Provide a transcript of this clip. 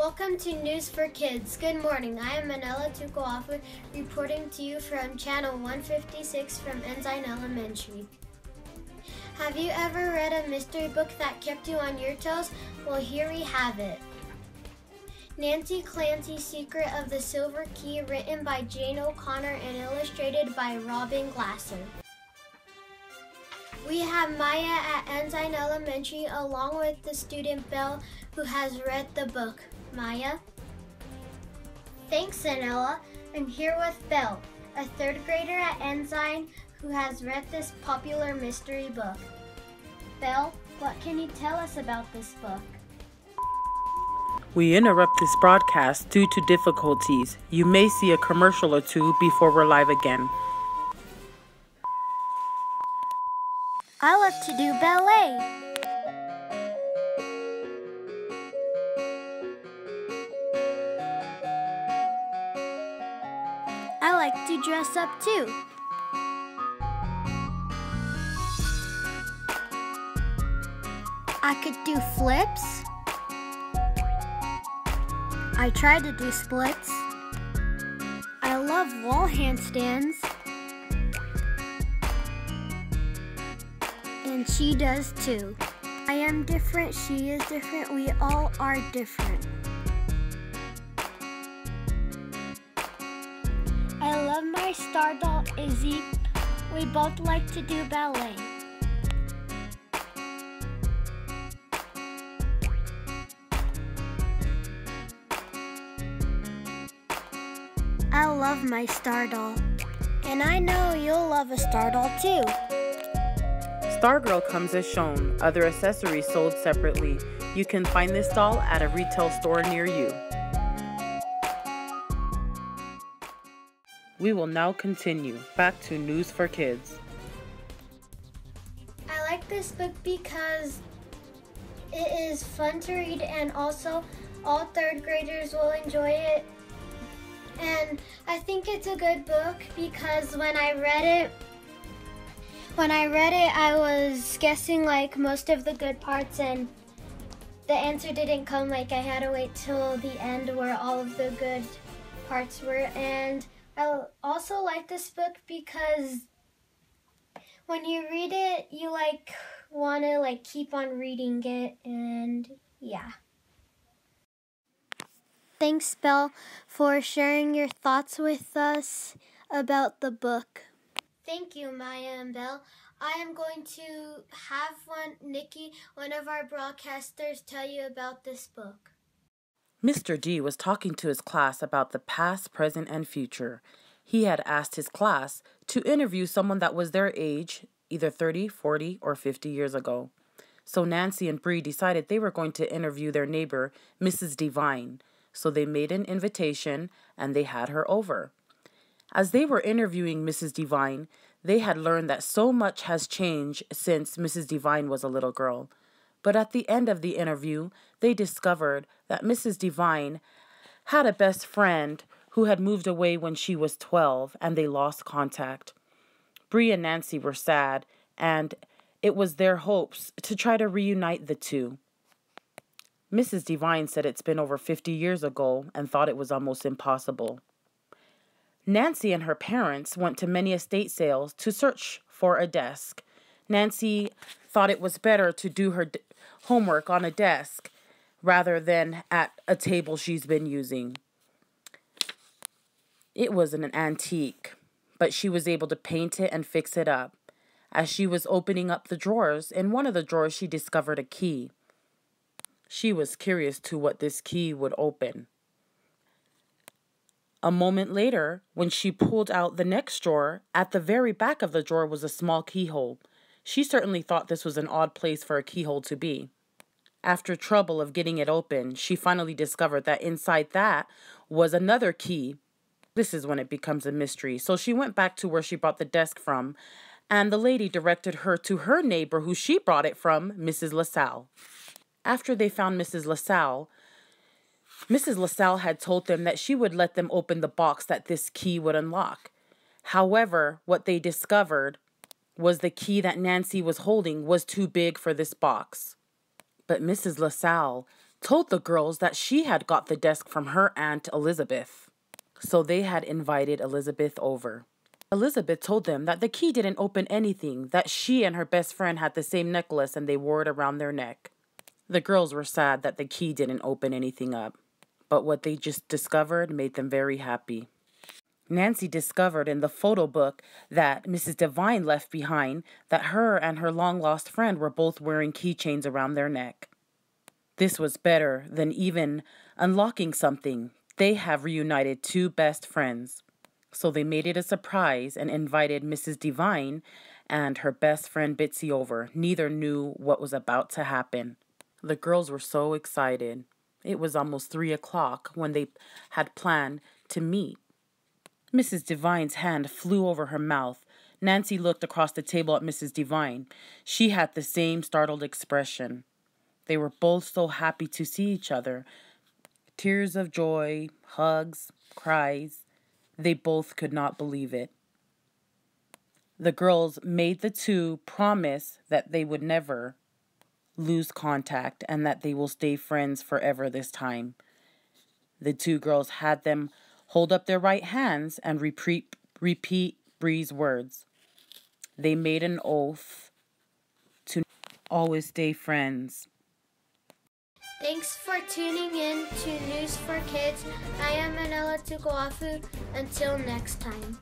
Welcome to News for Kids. Good morning. I am Anela reporting to you from Channel 156 from Ensign Elementary. Have you ever read a mystery book that kept you on your toes? Well, here we have it. Nancy Clancy's Secret of the Silver Key, written by Jane O'Connor and illustrated by Robin Glasser. We have Maya at Ensign Elementary along with the student Belle who has read the book. Maya? Thanks, Anela. I'm here with Belle, a third grader at Ensign who has read this popular mystery book. Belle, what can you tell us about this book? We interrupt this broadcast due to difficulties. You may see a commercial or two before we're live again. I love to do ballet. I like to dress up too. I could do flips. I try to do splits. I love wall handstands. And she does too. I am different, she is different, we all are different. I love my star doll, Izzy. We both like to do ballet. I love my star doll. And I know you'll love a star doll too. Stargirl comes as shown, other accessories sold separately. You can find this doll at a retail store near you. We will now continue. Back to News for Kids. I like this book because it is fun to read and also all third graders will enjoy it. And I think it's a good book because when I read it, I was guessing like most of the good parts and the answer didn't come. Like I had to wait till the end where all of the good parts were. And I also like this book because when you read it, you like want to like keep on reading it, and yeah. Thanks, Belle, for sharing your thoughts with us about the book. Thank you, Maya and Belle. I am going to have Nikki, one of our broadcasters, tell you about this book. Mr. D was talking to his class about the past, present, and future. He had asked his class to interview someone that was their age, either 30, 40, or 50 years ago. So Nancy and Bree decided they were going to interview their neighbor, Mrs. Devine. So they made an invitation and they had her over. As they were interviewing Mrs. Devine, they had learned that so much has changed since Mrs. Devine was a little girl. But at the end of the interview, they discovered that Mrs. Devine had a best friend who had moved away when she was 12 and they lost contact. Bree and Nancy were sad, and it was their hopes to try to reunite the two. Mrs. Devine said it's been over 50 years ago and thought it was almost impossible. Nancy and her parents went to many estate sales to search for a desk. Nancy thought it was better to do her homework on a desk rather than at a table she's been using. It was an antique, but she was able to paint it and fix it up. As she was opening up the drawers, in one of the drawers she discovered a key. She was curious to what this key would open. A moment later, when she pulled out the next drawer, at the very back of the drawer was a small keyhole. She certainly thought this was an odd place for a keyhole to be. After trouble of getting it open, she finally discovered that inside that was another key. This is when it becomes a mystery. So she went back to where she bought the desk from, and the lady directed her to her neighbor who she brought it from, Mrs. LaSalle. After they found Mrs. LaSalle had told them that she would let them open the box that this key would unlock. However, what they discovered was the key that Nancy was holding was too big for this box. But Mrs. LaSalle told the girls that she had got the desk from her Aunt Elizabeth. So they had invited Elizabeth over. Elizabeth told them that the key didn't open anything, that she and her best friend had the same necklace and they wore it around their neck. The girls were sad that the key didn't open anything up, but what they just discovered made them very happy. Nancy discovered in the photo book that Mrs. Devine left behind that her and her long-lost friend were both wearing keychains around their neck. This was better than even unlocking something. They have reunited two best friends. So they made it a surprise and invited Mrs. Devine and her best friend Bitsy over. Neither knew what was about to happen. The girls were so excited. It was almost 3 o'clock when they had planned to meet. Mrs. Devine's hand flew over her mouth. Nancy looked across the table at Mrs. Devine. She had the same startled expression. They were both so happy to see each other. Tears of joy, hugs, cries. They both could not believe it. The girls made the two promise that they would never lose contact and that they will stay friends forever this time. The two girls had them hold up their right hands and repeat Bree's words. They made an oath to always stay friends. Thanks for tuning in to News for Kids. I am Anela Tukoafu. Until next time.